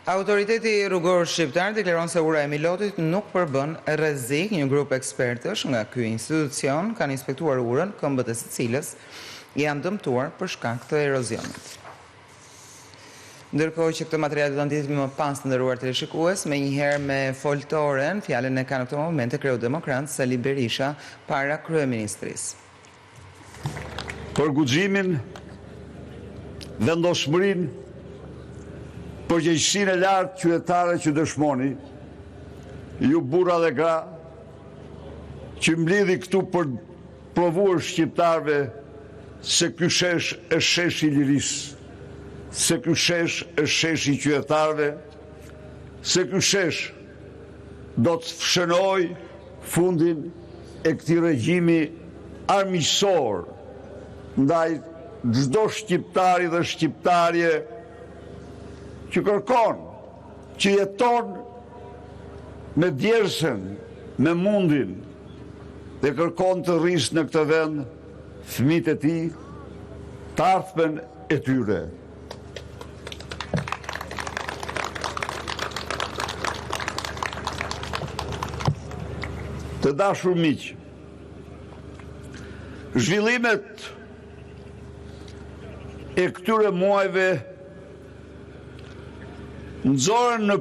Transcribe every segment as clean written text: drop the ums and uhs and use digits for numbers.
Autoriteti rrugor shqiptar deklaron se ura e Milotit nuk përbën rrezik. Një grup ekspertësh nga ky institucion kanë inspektuar urën, këmbët e së cilës janë dëmtuar për shkak të erozionit. Ndërkohë që këtë material do ta ndjesim më pas të nderuar teleshikues, menjëherë me foltoren, fjalën e ka në këtë moment Kryeudemokrat Sali Berisha para kryeministrisë. Për guximin, vendosmërinë, përgjegjësinë e lartë qytetare që dëshmoni, ju burra dhe gra, që mblidhi këtu për provuar shqiptarve se ky shesh është sheshi i lirisë, se ky shesh është sheshi i qytetarëve, se ky shesh do të shënoj fundin e këtij regjimi armiqësor ndaj çdo shqiptari dhe shqiptarje që kërkon, që jeton me djersën, me mundin, dhe kërkon të rrisë në këtë vend fëmijët e tij, të ardhmen e tyre. Të dashur miq, zhvillimet e këtyre muajve nxorën në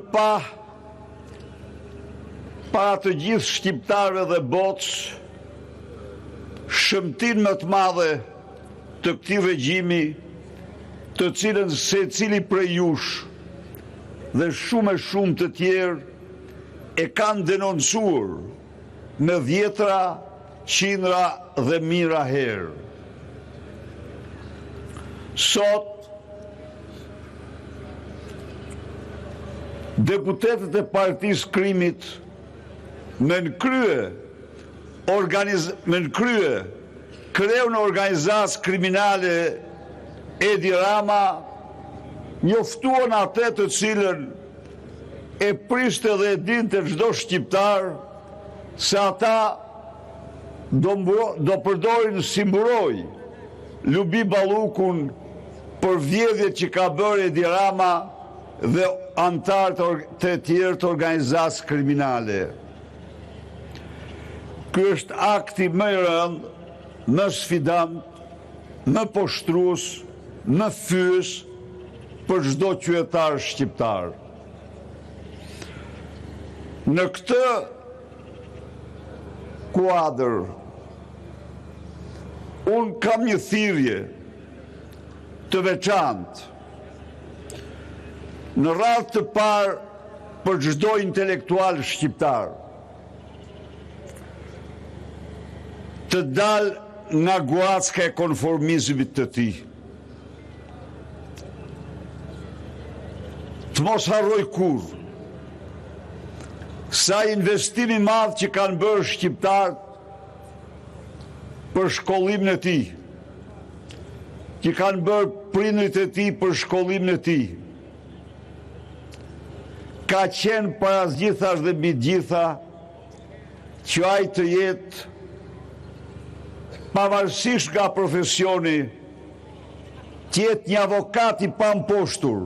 para të gjithë shqiptarëve dhe botës shëmtin më të madhe të këtij regjimi, të cilën secili prej jush dhe shumë e shumë të tjerë e kanë denoncuar me dhjetra, qindra dhe mijëra herë. Sot deputetët e Partisë Krimit me në krye kreun organizacë kriminale Edi Rama njoftuan atë të cilën e priste dhe e dinte çdo shqiptar se ata do përdorin si mburoj Lubi Ballukun për vjedhjet që ka bërë Edi Rama dhe antarët të tjerë të organizacës kriminale. Ky është akti më i rëndë, më sfidant, më poshtrues, më fyes për çdo qytetar shqiptar. Në këtë kuadër, unë kam një thirrje të veçantë në radhë të parë për çdo intelektual shqiptar të dalë nga guacka e konformizmit të tij. Të mos harroj kurrë sa investimi i madh që kanë bërë shqiptarët për shkollimin e tij, që kanë bërë prindrit e tij për shkollimin e tij, ka qenë para gjithash dhe mbi gjitha që ai të jetë pavarësisht nga profesioni, të jetë një avokat i pamposhtur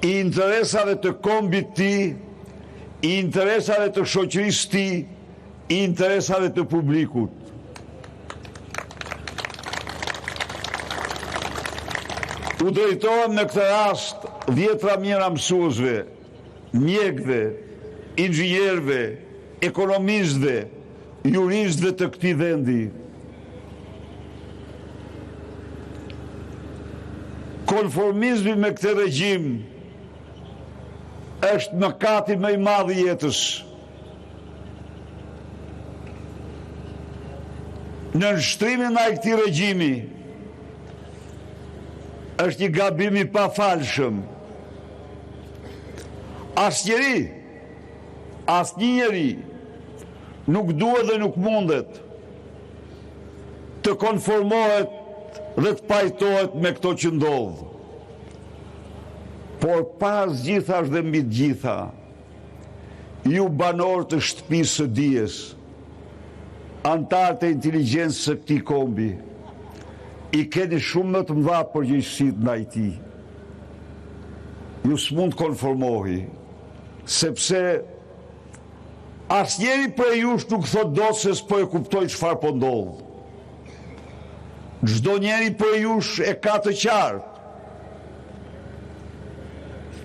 i interesave të kombit tij, i interesave të shoqërisë tij, i interesave të publikut. U drejtohem në këtë rast dhjetra mijëra mësuesve, mjekëve, inxhinierëve, ekonomistëve, juristëve të këtij vendi. Konformizmi me këtë regjim është mëkati më i madh i jetës. Në nështrimin ndaj këtij regjimi është një gabim i pafalshëm. Asnjë njeri nuk duhet dhe nuk mundet të konformohet dhe të pajtohet me këto që ndodh. Por pas gjithash dhe mbi të gjitha, ju banor të shtëpisë së dijes, antarët e inteligjencës së këtij kombi, i keni shumë më të mëdha përgjegjësi ndaj tij. ju s'mund konformohi, sepse asnjëri prej jush nuk thot dot se s'po e kuptoj çfarë po ndodh. Çdo njeri prej jush e ka të qartë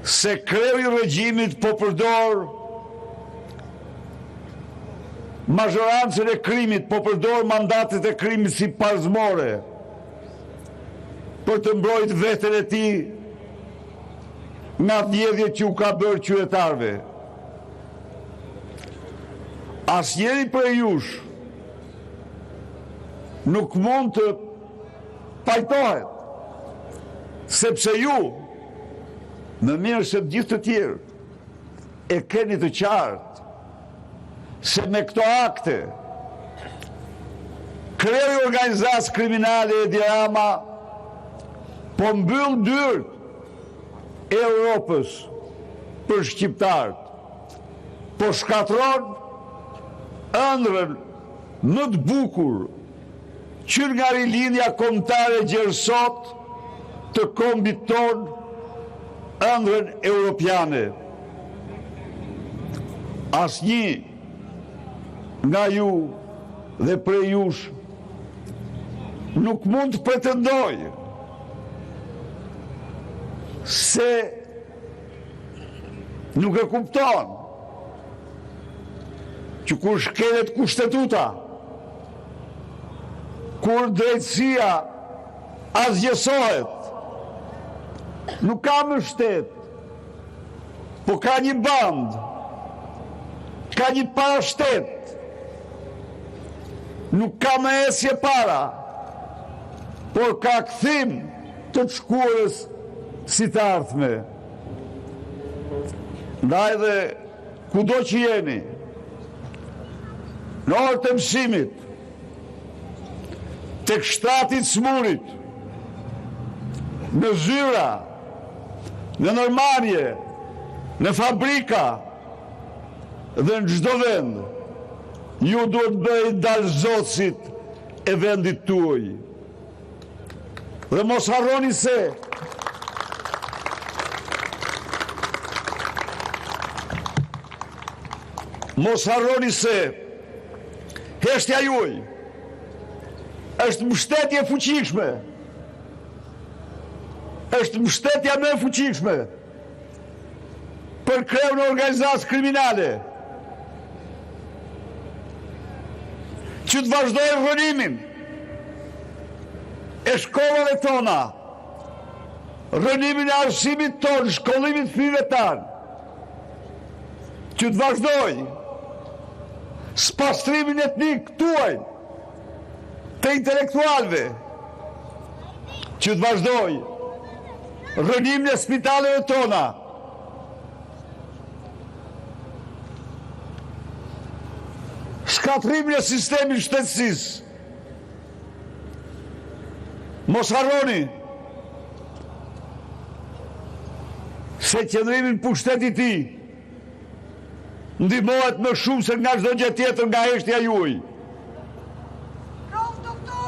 se kreu i regjimit po përdor mazhorancën e krimit, po përdor mandatet e krimit si parzmore për të mbrojtë veten e tij nga vjedhjet që u ka bërë qytetarëve. Asnjëri prej jush nuk mund të pajtohet, sepse ju, më mirë se të gjithë të tjerë, e keni të qartë se me këto akte kreu i organizatës kriminale Edi Rama po mbyll dyert e Europës për shqiptarët, po shkatron ëndrrën më të bukur që nga rilindja kombëtare gjerësot të kombit ton, ëndrrën europiane. Asnjë nga ju dhe prej jush nuk mund të pretendoj se nuk e kupton që kur shkelet kushtetuta, kur drejtësia azgjësohet, nuk ka më shtet, po ka një band, ka një parashtet, nuk ka më esje para, por ka kthim të të shkuarës si të ardhme. Ndaj dhe kudo që jeni, në orë të mësimit, tek shtratit smurit, në zyra, në normanje, në fabrika dhe në çdo vend, ju duhet bëj dalëzotësit e vendit tuaj. Dhe mos harroni se heshtja juaj është mbështetje fuqishme, është mbështetja më e fuqishme për kreun e organizatës kriminale që të vazhdojë rënimin e shkollave tona, rënimin e arsimit ton, shkollimit fëmijëve tan, që të vazhdojë spastrimin etnik tuaj të intelektualve, që të vazhdojë rënimin e spitaleve tona, shkatrimin e sistemit shtetësisë. Mos harroni se qëndrimi në pushtetin e tij ndihmohet më shumë se nga çdo gjë tjetër nga heshtja juaj.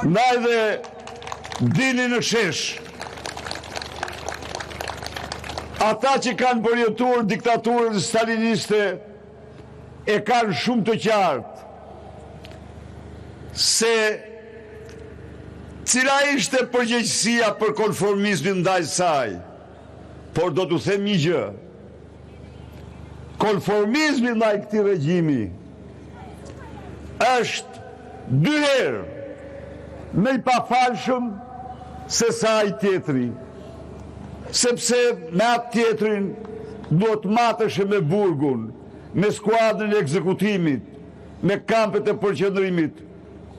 Ndaj dhe dini në shesh, ata që kanë përjetuar diktaturën staliniste e kanë shumë të qartë se cila ishte përgjegjësia për konformizmin ndaj saj. Por do t'u them një gjë. Konformizmi ndaj këtij regjimi është dy herë më i pafalshëm se sa ai tjetri. Sepse me atë tjetrin duhet matesh me burgun, me skuadrën e ekzekutimit, me kampet e përqendrimit,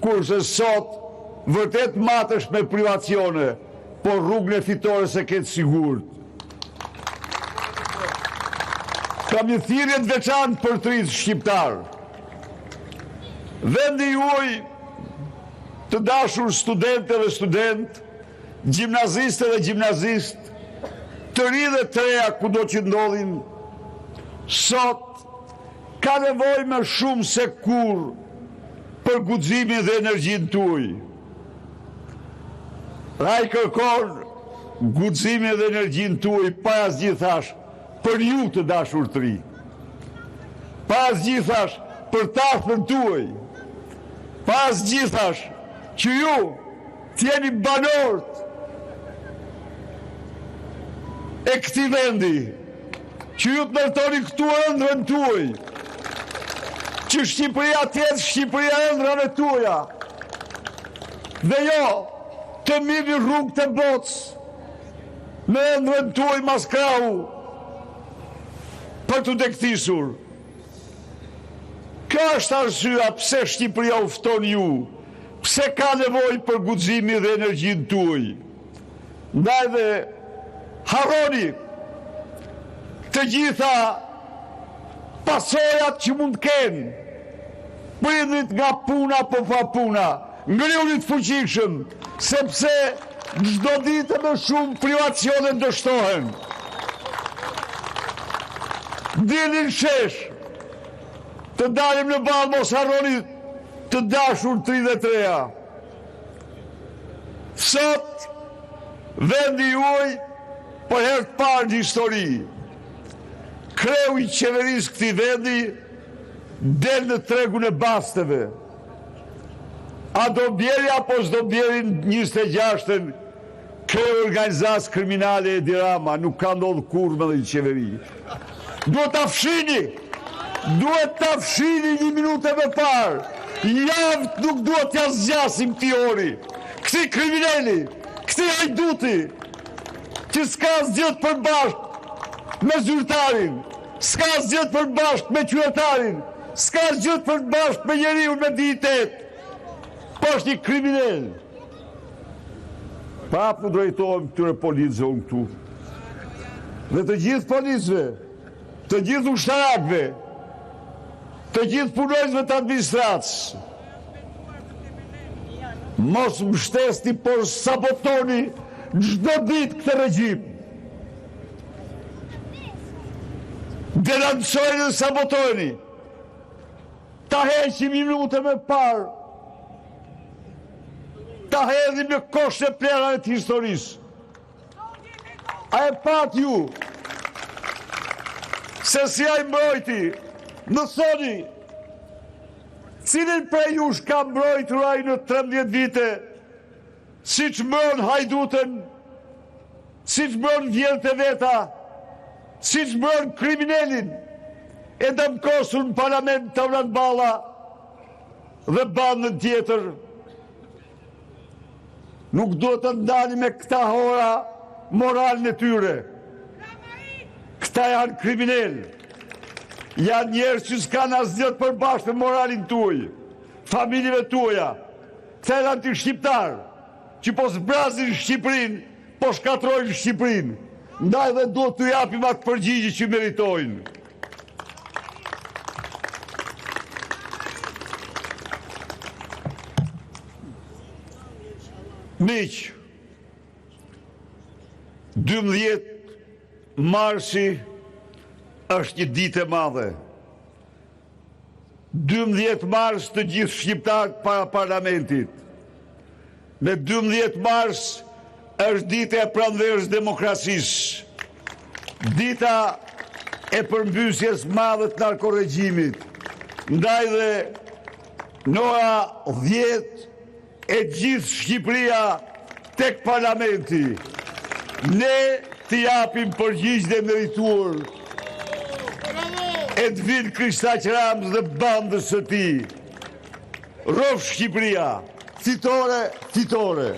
kurse sot vërtet matesh me privacione, por rrugën e fitores e ketë sigurt. Kam një thirrje të veçantë për të rinjt shqiptar. Vendi juaj të dashur studentë dhe student, gjimnaziste dhe gjimnazist, të rinj dhe të reja kudo që ndodhin, sot ka nevojë më shumë se kur për guximin dhe energjinë tuaj. Ai kërkon guximin dhe energjinë tuaj para asgjë thash, për ju të dashur të ri. Pas gjithash për taftën tuaj. Pas gjithash që ju t'jeni banorët e këtij vendi, që ju të ndërtoni këtu ëndrrën tuaj, që Shqipëria tjetë Shqipëria ëndrrën e tuaja, dhe jo të mirë rrugë të botës me ëndrrën tuaj maskrahu për të dektisur. Kjo është arsyeja pse Shqipëria u fton ju, pse ka nevojë për guximin dhe energjinë tuaj. Ndaj dhe harroni të gjitha pasojat që mund të kenë, prindrit nga puna po pa puna, ngriuni të fuqishëm, sepse çdo ditë më shumë privacione ndështohen. Dilni në shesh, të dalim në balë, mos harroni të dashur 33-a. Sot, vendi juaj, për herë të parë në histori, kreu i qeverisë këtij vendi del në tregun e basteve. A do bjeri apo s'do bjeri 26-ën kreu organizatës kriminale e Dirama, nuk ka ndodhur kurrë me një qeveri. Duhet ta fshini! Duhet ta fshini 1 minutë më parë. Javët nuk duhet t'ja zgjasim këtij ori. Këtij kriminali, këtij hajduti, që s'ka asgjë të përbashkët me zyrtarin, s'ka asgjë të përbashkët me qytetarin, s'ka asgjë të përbashkët me njeriu me dinjitet. Po është një kriminal. Pa po drejtohem këtyre policëve këtu. Dhe të gjithë policëve, të gjithë ushtarakëve, të gjithë punojësve të administratës, mos mbështesni, por sabotoni çdo ditë këtë regjim. Delancojeni dhe sabotojeni. Ta heqim minutën më parë. Ta hedhim në koshë e plera të historisë. A e pat ju se si ai mbrojti? Në thoni, cilin prej jush ka mbrojtur ai në 13 vite, si që mërën hajdutën, si që mërën vjerët e veta, si që mërën kriminelin, e dëmkosur në parlament të Vran Balla dhe bandën tjetër. Nuk do të ndani me këta hora moralin e tyre. Këta janë kriminel. Janë njerëz që s'kanë asgjë të përbashkët me moralin tuaj, familjeve tuaja. Këta janë anti-shqiptar, që po zbrazin Shqipërinë, po shkatrojnë Shqipërinë. Ndaj dhe duhet t'u japim atë përgjigje që meritojnë. Miq, 12 marsi është një ditë e madhe. 12 mars të gjithë shqiptarët para parlamentit. Me 12 mars është dita e pranverës demokrasisë. Dita e përmbysjes madhe të narkoregjimit. Ndaj dhe në ora 10 e gjithë Shqipëria tek parlamenti. Ne t'i japim përgjigjen e merituar Edvin Kristaq Rams dhe bandës së tij. Rrofsh Shqipëria, fitore, fitore.